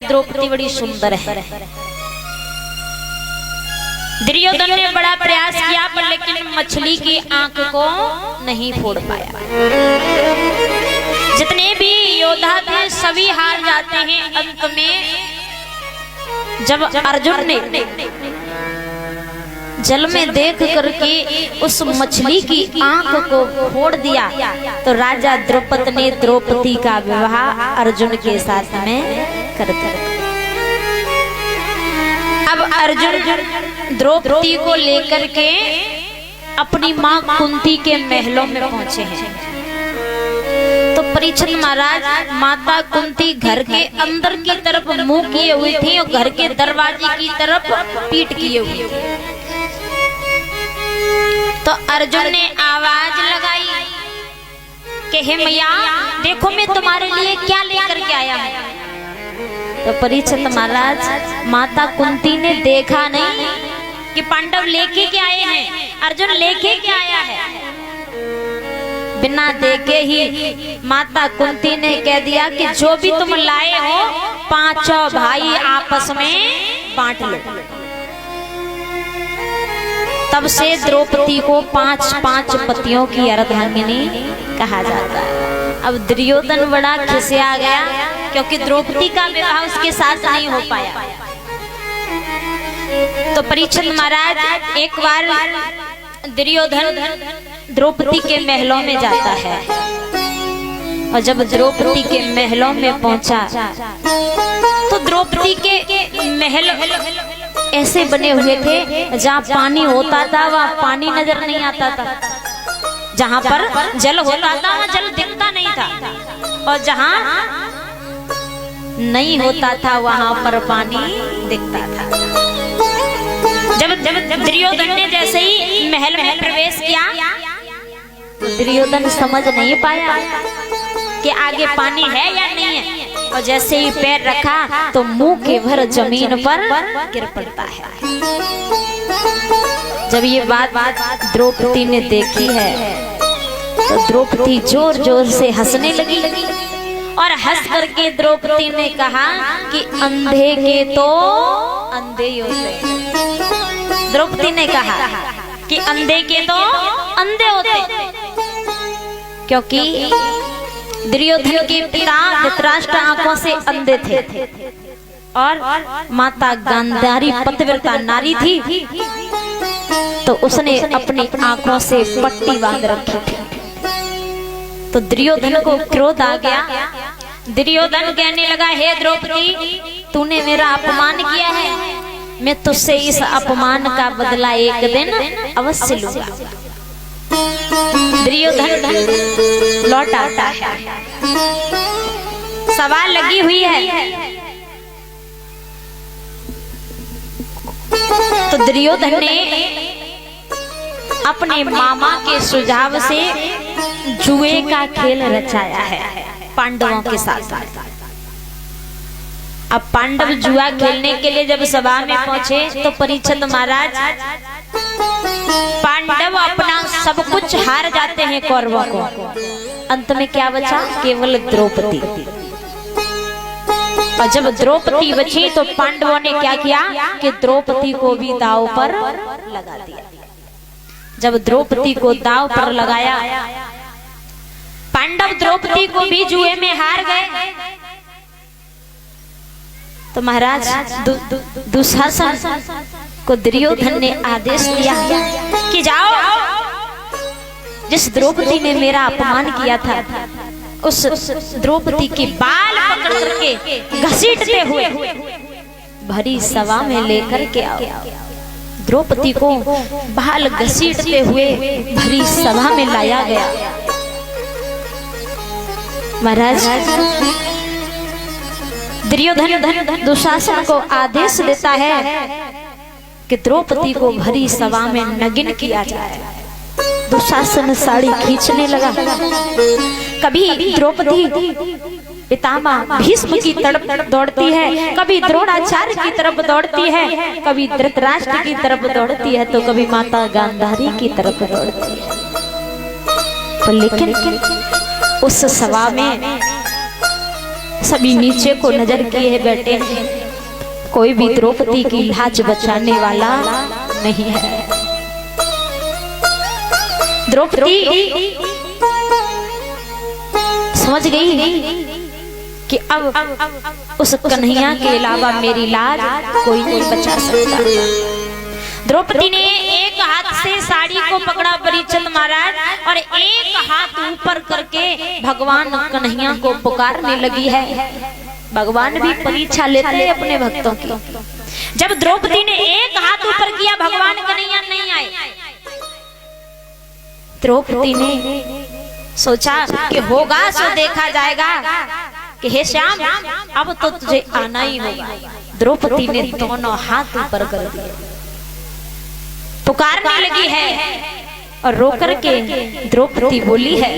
द्रौपदी बड़ी सुंदर है। दुर्योधन ने बड़ा प्रयास किया पर लेकिन मछली की आंख को नहीं फोड़ पाया। जितने भी योद्धा थे सभी हार जाते हैं। अंत में जब अर्जुन ने जल में देख करके उस मछली की आंख को फोड़ दिया तो राजा द्रुपद ने द्रौपदी का विवाह अर्जुन के साथ में कर दिया। अब अर्जुन द्रौपदी को लेकर के अपनी मां कुंती के महलों में पहुंचे हैं। तो परीक्षित महाराज माता कुंती घर के अंदर की तरफ मुंह किए हुई थी और घर के दरवाजे की तरफ पीठ किए हुई थी। तो अर्जुन ने आवाज लगाई कि हे मैया देखो मैं तुम्हारे लिए क्या लेकर के आया हूं। तो परीक्षित महाराज माता कुंती ने देखा नहीं कि पांडव लेके क्या आए हैं, अर्जुन लेके क्या आया है। बिना देखे ही माता कुंती ने कह दिया कि जो भी तुम लाए हो पांचों भाई आपस में बांट लो। तब से द्रौपदी को 5 पतियों की अर्धांगिनी कहा जाता है। अब दुर्योधन बड़ा खिसिया गया क्योंकि द्रौपदी का विवाह उसके साथ नहीं हो पाया। तो परीक्षित महाराज एक बार दुर्योधन द्रौपदी के महलों में जाता है और जब द्रौपदी के महलों में पहुंचा तो द्रौपदी के महल ऐसे बने हुए थे जहाँ पानी होता था वहाँ पानी नजर नहीं आता था, जहाँ पर जल होता था वहाँ जल दिखता नहीं था और जहाँ नहीं होता था वहाँ पर पानी दिखता था। जब दुर्योधन ने जैसे ही महल में प्रवेश किया तो दुर्योधन समझ नहीं पाया कि आगे पानी है या नहीं है और जैसे ही पैर रखा तो मुंह के भर जमीन पर गिर पड़ता है। जब ये बात द्रौपदी ने देखी है तो द्रौपदी जोर जोर से हंसने लगी और हंस करके द्रौपदी ने कहा कि अंधे के तो अंधे ही होते। द्रौपदी ने कहा कि अंधे के तो अंधे होते क्योंकि दुर्योधन के पिता धृतराष्ट्र आंखों से अंधे थे और माता गांधारी पतिव्रता नारी थी तो उसने अपनी आंखों से पट्टी बांध रखी थी। तो दुर्योधन को क्रोध आ गया। दुर्योधन कहने लगा हे द्रौपदी तूने मेरा अपमान किया है, मैं तुझसे इस अपमान का बदला एक दिन अवश्य लूंगा। दुर्योधन लौट आता है, सवाल लगी हुई है। तो दुर्योधन ने अपने मामा के सुझाव से जुए का खेल रचाया है पांडवों के साथ। अब पांडव जुआ खेलने के लिए जब सभा में पहुंचे तो परीक्षित महाराज पांडव अपना सब कुछ हार जाते हैं कौरवों को। अंत में क्या बचा? केवल द्रौपदी। और जब द्रौपदी बची तो पांडवों ने क्या किया कि द्रौपदी को भी दांव पर लगा दिया। जब द्रौपदी को दांव पर लगाया पांडव द्रौपदी को भी जुए में हार गए। तो महाराज दुशासन को दुर्योधन ने आदेश दिया कि जाओ जिस द्रौपदी ने मेरा अपमान किया था उस द्रौपदी के बाल पकड़ करके घसीटते हुए भरी सभा में लेकर के आओ। द्रौपदी को बाल घसीटते हुए भरी सभा में लाया गया। महाराज दुर्योधन दुशासन को आदेश देता है कि द्रौपदी को भरी सभा में नगिन किया जाए। दुशासन साड़ी खींचने लगा। कभी द्रौपदी पितामह भीष्म की तरफ दौड़ती है, कभी द्रोणाचार्य की तरफ दौड़ती है, कभी धृतराष्ट्र की तरफ दौड़ती है, तो कभी माता गांधारी की तरफ दौड़ती है। पर लेकिन उस सभा में सभी नीचे को नजर किए बैठे हैं, कोई भी द्रौपदी की लाज बचाने वाला नहीं है। द्रौपदी समझ गई कि अब उस कन्हैया के अलावा मेरी लाज कोई नहीं बचा सकता। द्रौपदी ने एक हाथ से साड़ी को पकड़ा परिचंद महाराज और एक हाथ ऊपर करके भगवान कन्हैया को पुकारने लगी है। भगवान भी परीक्षा लेते हैं अपने भक्तों की। जब द्रौपदी ने एक हाथ ऊपर किया, भगवान कन्हैया नहीं आए। द्रौपदी ने सोचा कि होगा सो देखा जाएगा, कि हे श्याम अब तो तुझे आना ही होगा। द्रौपदी ने दोनों हाथ ऊपर कर दिए, पुकारने लगी है और रोकर के द्रौपदी बोली है